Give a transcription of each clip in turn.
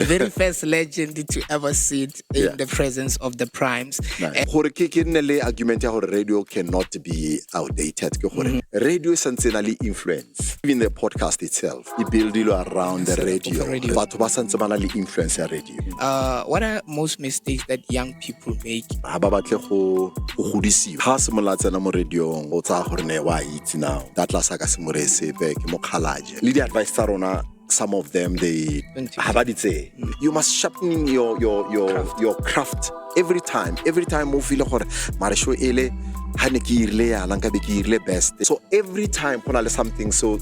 Very first legend to ever sit in the presence of the primes. Gore ke nne le argument ya gore radio cannot be outdated. Ke gore radio is sensationally influence. Even the podcast itself, it built around the radio. Batho ba santse ba na le influence ya radio. What are most mistakes that young people make? Ha ba batle go godisiwa. Ha se molatsena mo radio o tsa gore ne wa itse now. That lasa ka se mo re sepe ke mo khalaje. Le di advice tsa rona, some of them they have it. You must sharpen your craft every time mo feel gore mara show ele ha ne ke irile ya la nka be ke irile best. So every time when I something so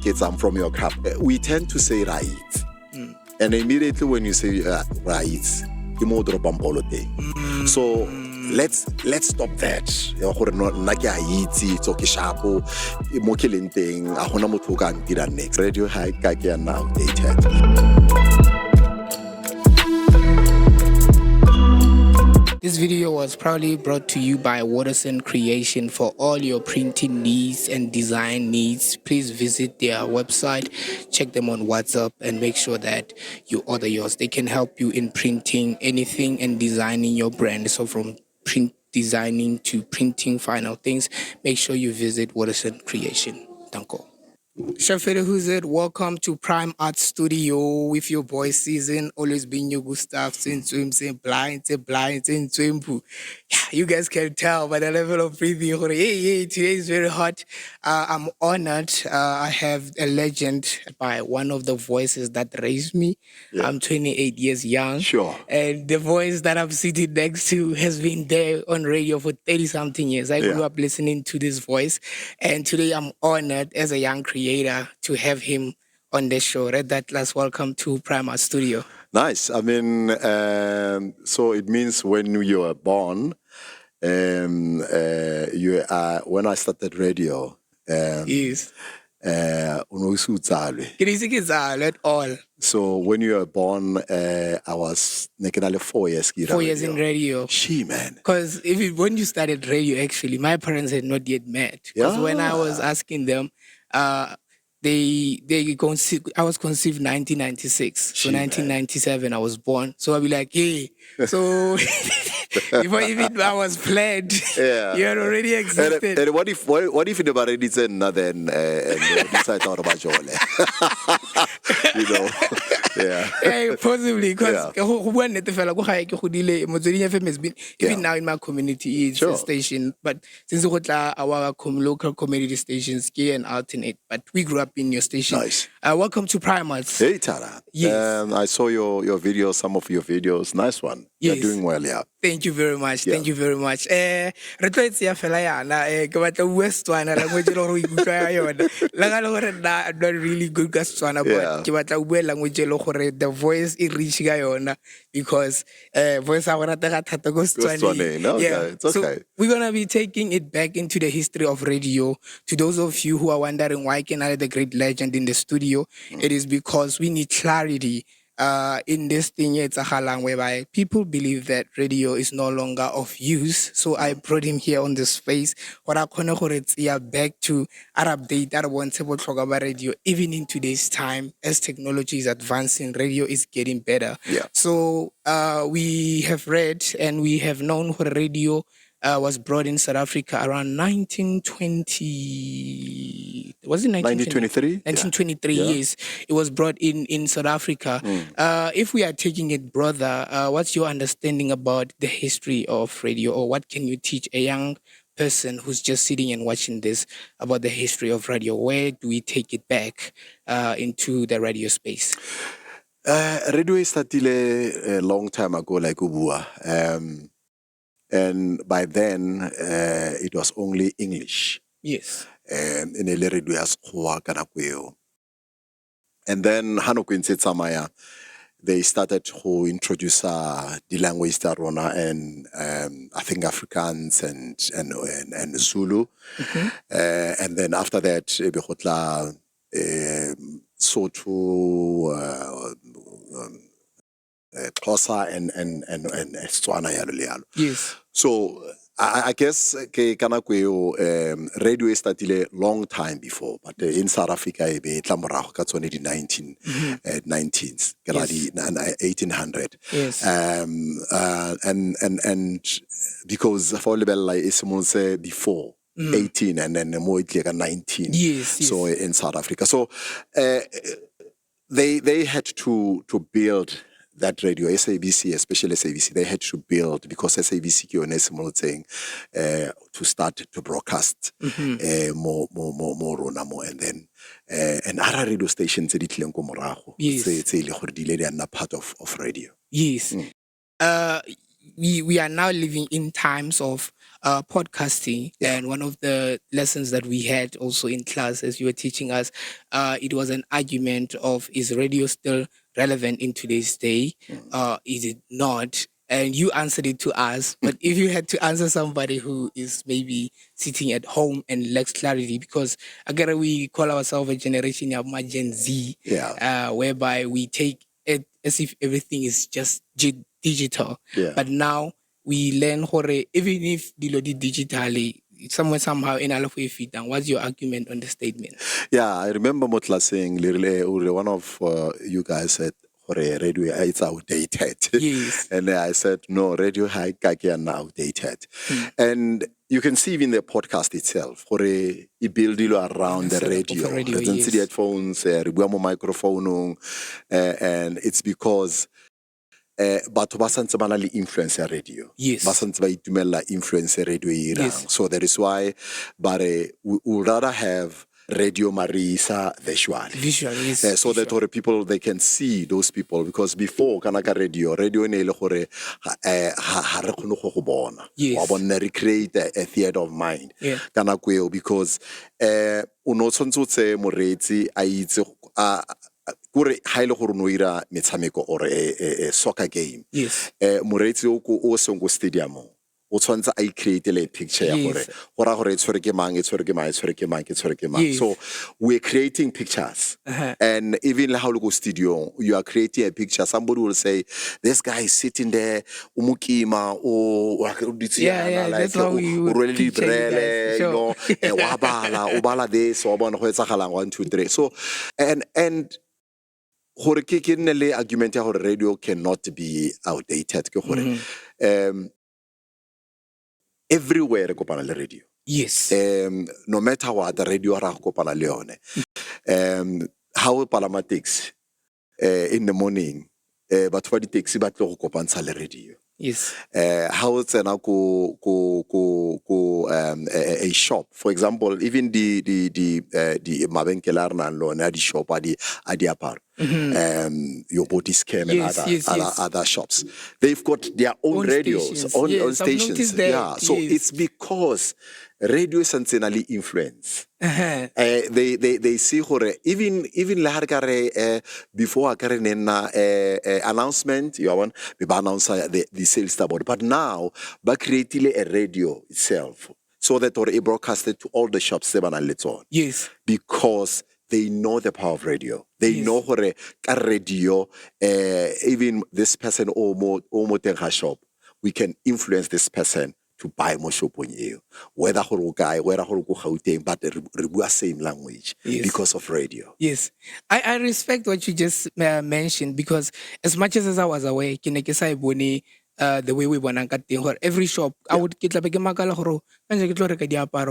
gets from your craft, we tend to say right, and immediately when you say right, you mo drop bolo thing. So let's stop that. Gore nna ke a itse tso ke shapo mo ke leng teng a gona motho ka ntira next. Radio ha ka ke ya now outdated. This video was proudly brought to you by Waterson Creation. For all your printing needs and design needs, please visit their website, check them on WhatsApp, and make sure that you order yours. They can help you in printing anything and designing your brand. So from print designing to printing final things, make sure you visit Waterson Creation. Thank you. Shafere Huzet, welcome to Prime Art Studio with your boy Season. Always been your good stuff since blind, since you guys can tell by the level of breathing. Hey, today is very hot. I'm honored. I have a legend by one of the voices that raised me. Yeah. I'm 28 years young. Sure. And the voice that I'm sitting next to has been there on radio for 30-something years. I grew up listening to this voice. And today I'm honored as a young creator to have him on the show. Red That Last, welcome to Prime Art Studio. Nice. I mean, so it means when you were born, you are when I started radio. Yes. At all. So when you were born, I was 4 years. 4 years in radio. She man. Because when you started radio, actually, my parents had not yet met. Because when I was asking them, I was conceived 1996. So 1997 I was born. So I'll be like, hey. So before even I was planned, you had already existed. And what if it already said nothing and decide out about you know? Yeah. Yeah, possibly, because Motsweding FM has been, even now in my community, it's a station, but since our local community stations can alternate, but we grew up in your station. Nice. Welcome to Primates. Hey, Tara. Yes. I saw your videos, some of your videos. Nice one. Yes. You're doing well, yeah. Thank you very much. Thank you very much. Re tlo etsia fela yana ke batla Westwana language lo go ikutlwa yona. La ga le gore I'm not really good ka Setswana, but ke batla bua language lo gore the voice is reach ka yona because voice a gona tega thata go Setswana. No, it's okay. So we're going to be taking it back into the history of radio. To those of you who are wondering why can I the great legend in the studio, it is because we need clarity. In this thing, it's a halang whereby people believe that radio is no longer of use. So I brought him here on the space. What I call back to update that one about radio. Even in today's time, as technology is advancing, radio is getting better. Yeah. So we have read and we have known what radio was brought in South Africa around 1920. Was it 1923? 1923, yes. It was brought in South Africa. If we are taking it broader, what's your understanding about the history of radio, or what can you teach a young person who's just sitting and watching this about the history of radio? Where do we take it back into the radio space? Radio started a long time ago, like Ubua. And by then, it was only English. Yes. In a radio as and then Samaya, they started to introduce the language Tarona and I think Afrikaans and Zulu. And then after that, Behotla Soto, Xhosa and Setswana. Yes. So I guess ke kana kweo radio e startile long time before, but in South Africa e be tla morago ka tsone di 19s ke la di 1800. Yes. And because for lebella is say before 18 and then more it like 19. Yes. So in South Africa, so they had to build that radio, SABC, especially SABC, they had to build, because SABC ke yone simolo thing to start to broadcast more rona mo, and then and other radio stations tse di tlileng ko morago tse ile gore di ile di nna part of radio. Yes. We are now living in times of podcasting, and one of the lessons that we had also in class as you were teaching us, it was an argument of, is radio still relevant in today's day? Is it not? And you answered it to us, but if you had to answer somebody who is maybe sitting at home and lacks clarity, because again we call ourselves a generation of Gen Z, whereby we take it as if everything is just digital. But now we learn hore, even if dilo di digitally, somehow in all of way fit down. What's your argument on the statement? Yeah, I remember Motla saying, one of you guys said, radio it's outdated. Yes. And I said, no, radio is outdated. And you can see even the podcast itself, it build around the radio. Yes. See headphones, microphone, and it's because batho ba santse ba na le influence ya radio. Yes. Ba santse ba itumella influence ya radio e irang. Yes. So that is why we would rather have radio marisa visual, yes. So that people, they can see those people, because before kanaka radio ne ile gore ha re khone go bona. Wa bona recreate a theater of mind. Kana kweo, because o no tsontse moretsi a itse kore ha ile gore no ira metshameko or a soccer game. Yes. Moretsi o sengo stadium o tshwantse a create a picture ya gore gore e tshwere ke mang, e tshwere ke mang, e tshwere ke mang, ke tshwere ke mang. So we're creating pictures. And even how you go studio, you are creating a picture. Somebody will say, this guy is sitting there, umukima, that's how we really brele, you know, wabala this, wabana go etsagalang 1 2 3. So and gore ke nne le argument ya gore radio cannot be outdated ke gore everywhere re kopana le radio. Yes. No matter what, the radio ra kopana le yone. How palama taxi in the morning, but for the taxi ba tlo go kopantsha le radio. Yes. How it's na a shop, for example, even the mabenkela rena lona di shop a di aparo. Your body scam and other shops, they've got their own radios, stations. own stations. So it's because radio is sensationally influence. They see hore even la kare before kare nena announcement you want we announce the sales board, but now by creating a radio itself so that it broadcasted to all the shops they on. Yes, because they know the power of radio. They know hore ka radio even this person or more teng shop, we can influence this person to buy more shop on you. Whether hore guy, whether hore go Gauteng, but re bua same language because of radio. Yes, I respect what you just mentioned, because as much as I was aware, the way we want to every shop, I would get like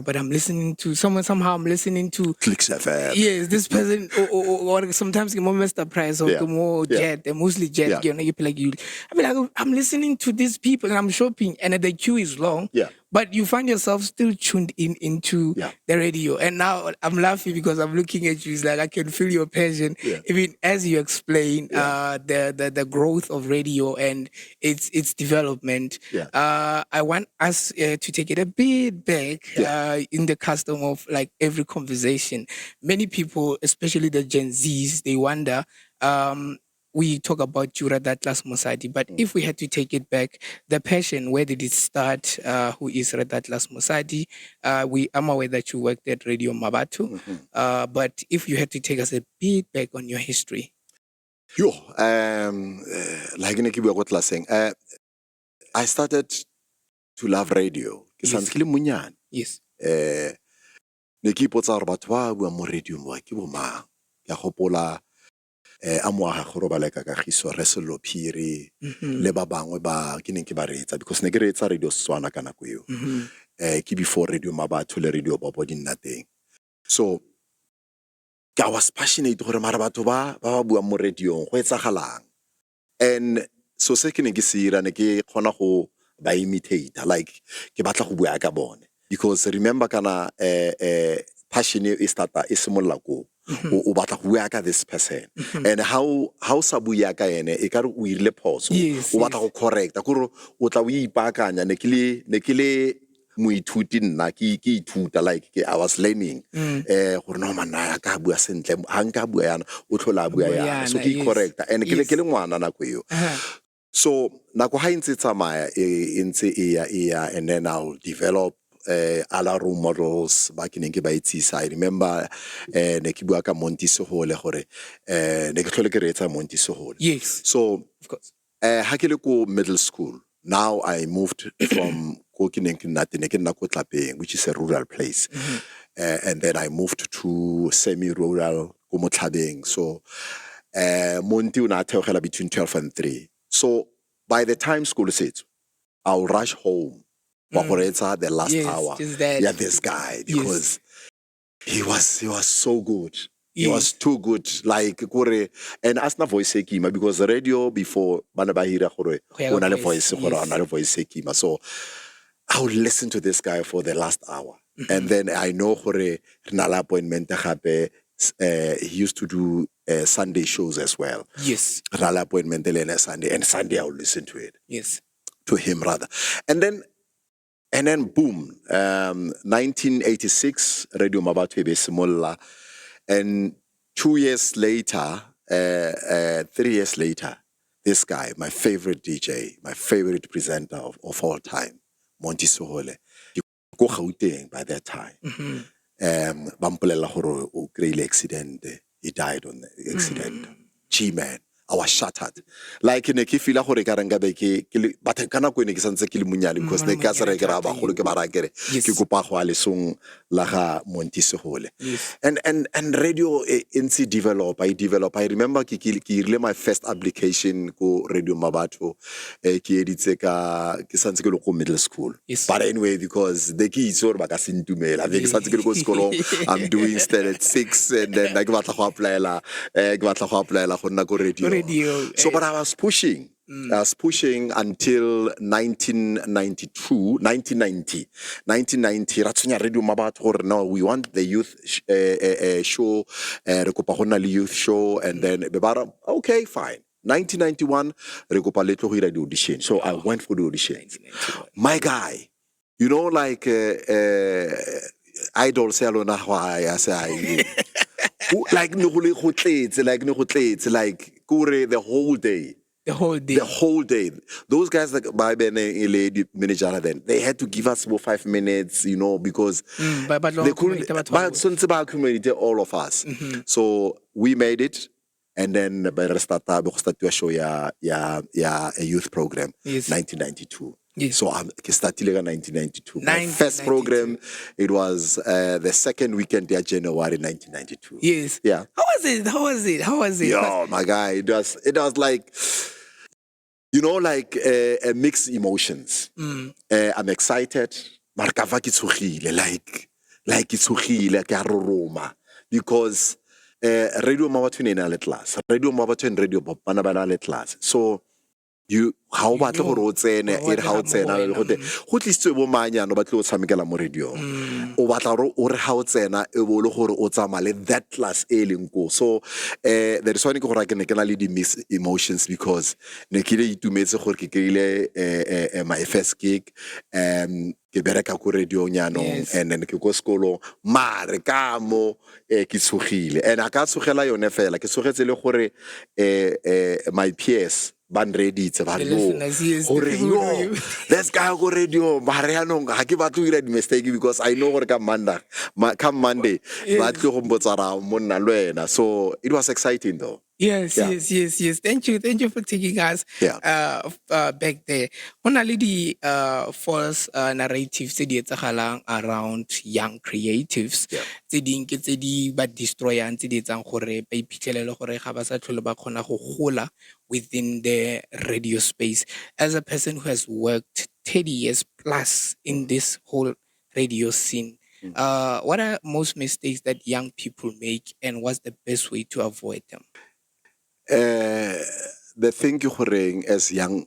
but I'm listening to somehow I'm listening to Clicks FM. Yes, this person or sometimes more Mr. Price or more Jet, mostly Jet. I'm listening to these people and I'm shopping and the queue is long. But you find yourself still tuned into the radio. And now I'm laughing because I'm looking at you. It's like I can feel your passion, even as you explain the growth of radio and its development. I want us to take it a bit back in the custom of like every conversation. Many people, especially the Gen Zs, they wonder, we talk about Jura Datlas Mosadi, but if we had to take it back, the passion, where did it start? Who is Radatlas Mosadi? I'm aware that you worked at Radio Mabatu, but if you had to take us a bit back on your history. Like saying, I started to love radio. ke santse ke le monyane. Yes. Ne ke ipotsa gore batho ba bua mo radio mo ke bo mang. Ke gopola a moaga gore ba leka Kagiso Reselo Phiri le ba bangwe ba ke neng ke ba reetsa because ne ke reetsa radio Setswana ka nako eo. Ke before radio Mabatho le radio Bobo di nna teng. So I was passionate gore mara batho ba bua mo radio go etsagalang. And so se ke ne ke se ira ne ke khona go ba imitate like ke batla go bua ka bone because remember kana passion e starta e simolla ko o batla go bua ka this person and how sa bua ka ene e ka re o irile phoso o batla go correcta gore o tla o ipakanya ne ke le moithuti nna ke ithuta like I was learning gore no man ya ka bua sentle ha nka bua yana o tlhola bua yana so ke correcta and ke le ngwana nako eo. So nako ha intse tsamaya intse ya and then I'll develop ala role models back in ba itsisa. I remember ne ke bua ka Monty Sohole gore ne ke tlhole ke reetsa Monty Sohole. Yes. So of course ha ke le ko middle school. Now I moved from Tlapeng, which is a rural place. And then I moved to semi-rural Motsweding. So Monty una theogela between 12 and 3. So by the time school sits, I'll rush home. The last hour. Yeah, this guy because he was so good. He was too good. Like and as na voice kima because the radio before bana ba hira gore ona le voice gore ona le voice kima. So I would listen to this guy for the last hour. And then I know gore rena appointment gape he used to do Sunday shows as well. Yes. Rena appointment le Sunday and Sunday I would listen to it. Yes. To him rather. And then boom, 1986 Radio Mabatho be simolla. And 2 years later, 3 years later, this guy, my favorite DJ, my favorite presenter of all time, Monty Sohole, go Gauteng by that time. Bampolela gore o kry accident, he died on the accident. G-man, I was shattered. Like ne ke feel gore ka renga be ke but kana go ne ke santse ke le munyane because ne ka se re kra ba golo ke bara kere ke kopa go a lesong la ga Monty Sohole. And radio NC develop. I remember ke irile my first application ko Radio Mabatho ke editse ka ke santse ke le go middle school. But anyway because the ke itse gore ba ka sentumela ke santse ke le go sekolong I'm doing standard 6 and then ke batla go applyela go nna ko radio. So but I was pushing until 1990 ratsunya Radio Mabatho no we want the youth show re kopa gonna le youth show and then okay fine 1991 re kopa le tlo go ira di audition so I went for the audition. My guy you know like idol se alona I say like no go tletse like kure the whole day. Those guys like by lady manager then they had to give us about 5 minutes, you know, because they couldn't accumulate all of us. So we made it and then by start to show a youth program 1992. Yes. So I started in 1992. My first program, it was the second weekend of January 1992. Yes. Yeah. How was it? Yo, my guy, it was like, you know, like mixed emotions. I'm excited. Like it's because Radio Mabatho in a class. Radio Mabatho and Radio Bob Banabana class. So how batla gore o tsene e re ha o tsena go tlisitswe bo manyano ba tlo tshamekela mo radio o batla gore o re ha o tsena e bo le gore o tsamale that class e leng go so there is one ke gore ke ne ke na le di mixed emotions because ne ke le itumetse gore ke kile my first gig ke bereka ko radio nyano and then ke go sekolo mare ka mo ke tsogile and aka tsogela yone fela ke tsogetse le gore my peers ban ready it's about radio. Let's go radio. Mariano, I give out to mistake because I know what come Monday. So it was exciting though. Yes, Yeah. yes. Thank you for taking us Yeah. back there. Hona le di false narratives tse di etsagalang around young creatives. Yeah. Tse ding ke tse di ba destroyang, tse di etsang gore ba iphitlhelele gore ga ba sa tlhole ba kgona go gola within the radio space. As a person who has worked 30 years plus in this whole radio scene, what are most mistakes that young people make, and what's the best way to avoid them? The thing ke goreng as young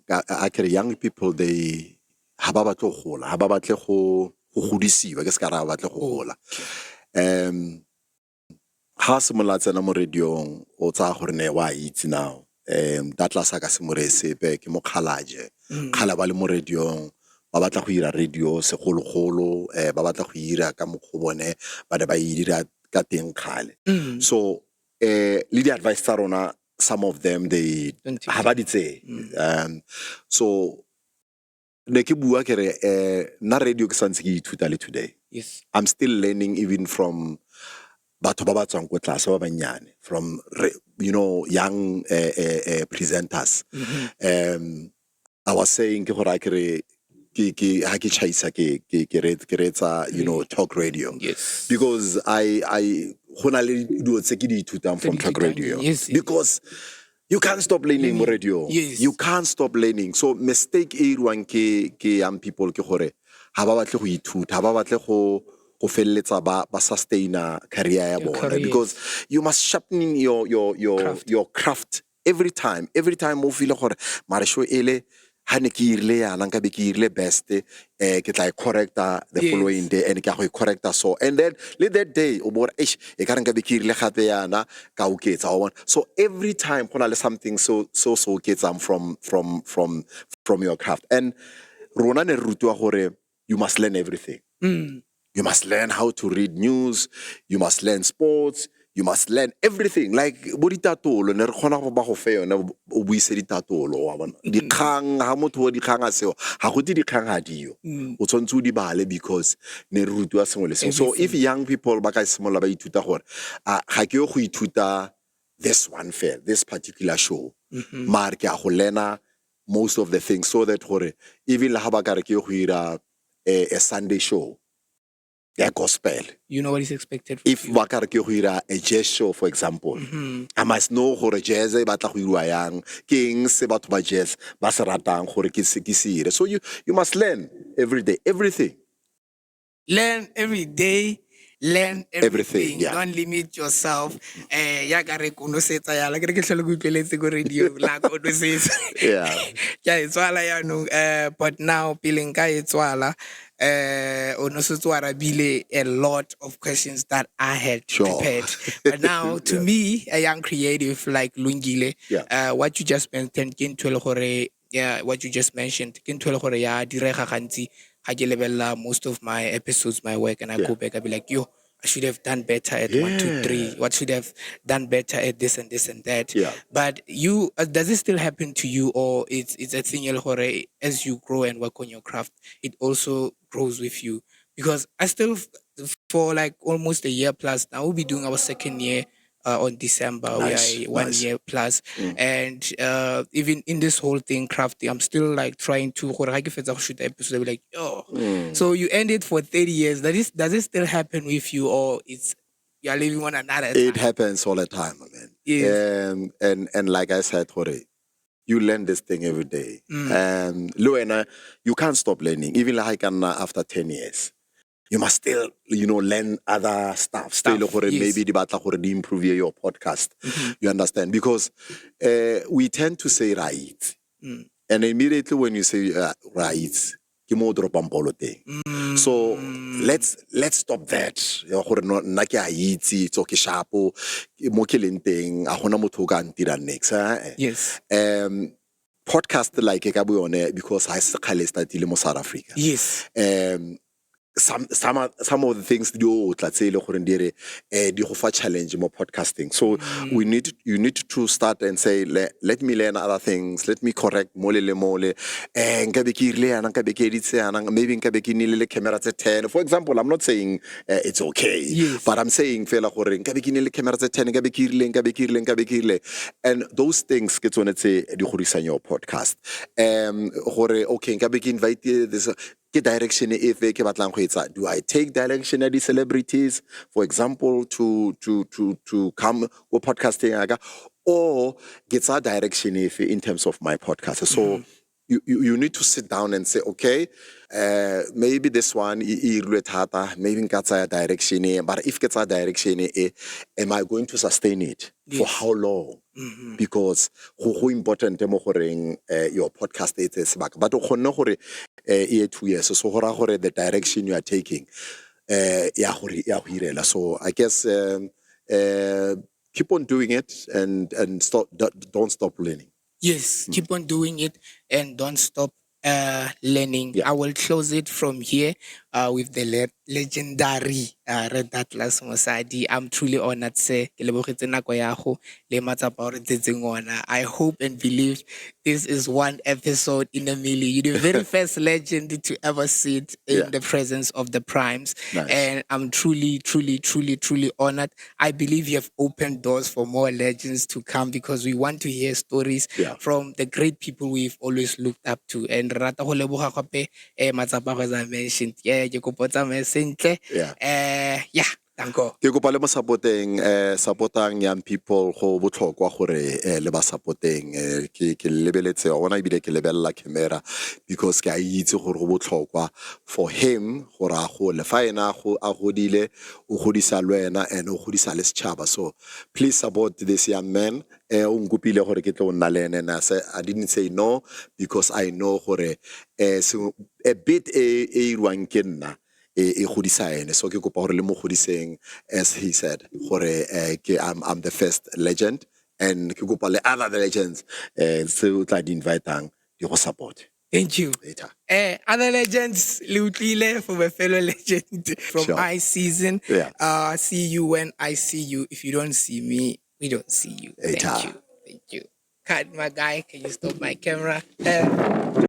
people, they ha ba batle go gola, ha ba batle go godisiwa, ke se ka ra ba batle go gola. Ha se mola tsena mo radiong o tsa gore ne wa itse now, that la sa ka se mo re sepe ke mo khalaje khala ba le mo radiong ba batla go ira radio segologolo, ba batla go ira ka mokgo bone ba ba ira ka teng khale. So le di advice tsa rona, some of them they ha ba ditse. So ne ke bua ke re na radio ke santse ke ithuta le today. Yes. I'm still learning even from batho ba ba tswang ko tlase ba banyane, from young presenters. I was saying ke gore ke ha ke chaisa ke retsa talk radio. Yes. Because I gona le dilo tse ke di ithutang from talk radio. Yes. Because you can't stop learning mo radio. Yes. You can't stop learning. So mistake e ruang ke young people ke gore ha ba batle go ithuta, ha ba batle go felletsa ba sustaina career ya bona, because you must sharpen your craft every time o feel gore mara show ele ha ne ke irile yana nka be ke irile best, ke tla correcta the following day and ke go correcta, so and then let that day o bona e ka re nka be ke irile gape yana ka oketsa o bona. So every time gona le something so oketsang from your craft. And rona ne rutwa gore you must learn everything. You must learn how to read news. You must learn sports. You must learn everything. Like boditatolo ne re khona go ba go fe yona o buise ditatolo wa bona. Dikgang ha motho wa dikgang a seo ha go di dikgang ha dio. O tshwantse o di bale because ne re rutwa sengwe le sengwe. So if young people ba ka simolla ba ithuta gore ga ke yo go ithuta this one fair, this particular show, maar ke a go learna most of the things, so that gore even la ha ba ka re ke yo go ira a Sunday show, yeah, gospel. You know what is expected from if wakare ke go ira a jazz show, for example, I must know gore jazz e batla go irwa yang, ke eng se batho ba jazz ba se ratang gore ke se ire. So you must learn every day, everything. Learn every day. Learn everything. Yeah. Don't limit yourself. Ya ka re kono setsa ya la ke re ke tlhole go ipeletse go radio la kono setsa. Yeah. Ya etswala ya no but now pileng ka etswala ono setswara bile a lot of questions that I had prepared. But now to me, a young creative like Lungile, what you just mentioned what you just mentioned ke ntho le gore ya direga gantsi ha ke lebella most of my episodes, my work, and I go back, I be like, yo, I should have done better at 1, 2, 3. What should have done better at this and this and that. Yeah. But you, does it still happen to you, or it's a thing as you grow and work on your craft, it also grows with you? Because I still, for like almost a year plus now, we'll be doing our second year on December. Nice. We are 1 year plus. And even in this whole thing, crafty, I'm still like trying to shoot the episode. Like, oh, so you ended for 30 years. Does it still happen with you, or you're living one another time? It happens all the time, man. Yes. And like I said, you learn this thing every day. And Luena, you can't stop learning. Even like after 10 years. You must still, learn other stuff. Still, maybe the improve your podcast. You understand? Because we tend to say right. And immediately when you say right, so let's stop that. Yes. Podcast like because I started in South Africa. Yes. some of the things let's say di go fa challenge more podcasting. So you need to start and say let me learn other things, let me correct mole le mole nka be ke irile yana nka be ke editse yana maybe nka be ke nile le camera tse 10 for example. I'm not saying it's okay, Yes. but I'm saying fela gore nka be ke nile camera tse 10 nka be ke irile nka be ke irile and those things ke tsone tse di godisang your podcast gore okay nka be ke invite this ke direction efe ke batlang go etsa. Do I take direction at the celebrities, for example, to come with podcasting aga, or get a direction efe in terms of my podcast? So you need to sit down and say, okay, maybe this one maybe nka tsaya direction but if get a direction am I going to sustain it for how long? Because go important mo goreng your podcast is back, but o kgonne gore 2 years so gora gore the direction you are taking ya go irela. So I guess keep on doing it and don't stop learning. Yes, keep on doing it and don't stop learning. Yeah. I will close it from here with the legendary Red Atlas Mosadi. I'm truly honored, sir. Ke lebogetse nako ya go le matsapa o re tsetseng ona. I hope and believe this is one episode in a million. You're the very first legend to ever sit in the presence of the primes. Nice. And I'm truly, truly, truly, truly honored. I believe you have opened doors for more legends to come because we want to hear stories from the great people we've always looked up to. And rata go leboga gape matsapa as I mentioned. Yeah, ke kopa tsamaye sentle. Yeah, danko. Ke kopa le mo supportang young people go botlhokwa gore le ba supporteng ke lebeletse ona ibile ke lebella camera because ke a itse gore go botlhokwa for him gore a go le fa ena go a godile o godisa lwena and o godisa le setšhaba. So please support this young man. O nkopile gore ke tlo nna le ene and I didn't say no because I know gore a bit e irwang ke nna e godisa ene. So ke kopa gore le mo godiseng as he said gore I'm the first legend and ke kopa le other legends se o tla di invitang di go support. Thank you. Other legends, Lutlile from a fellow legend from I season. See you when I see you. If you don't see me, we don't see you. Thank you. Thank you. Cut, my guy. Can you stop my camera?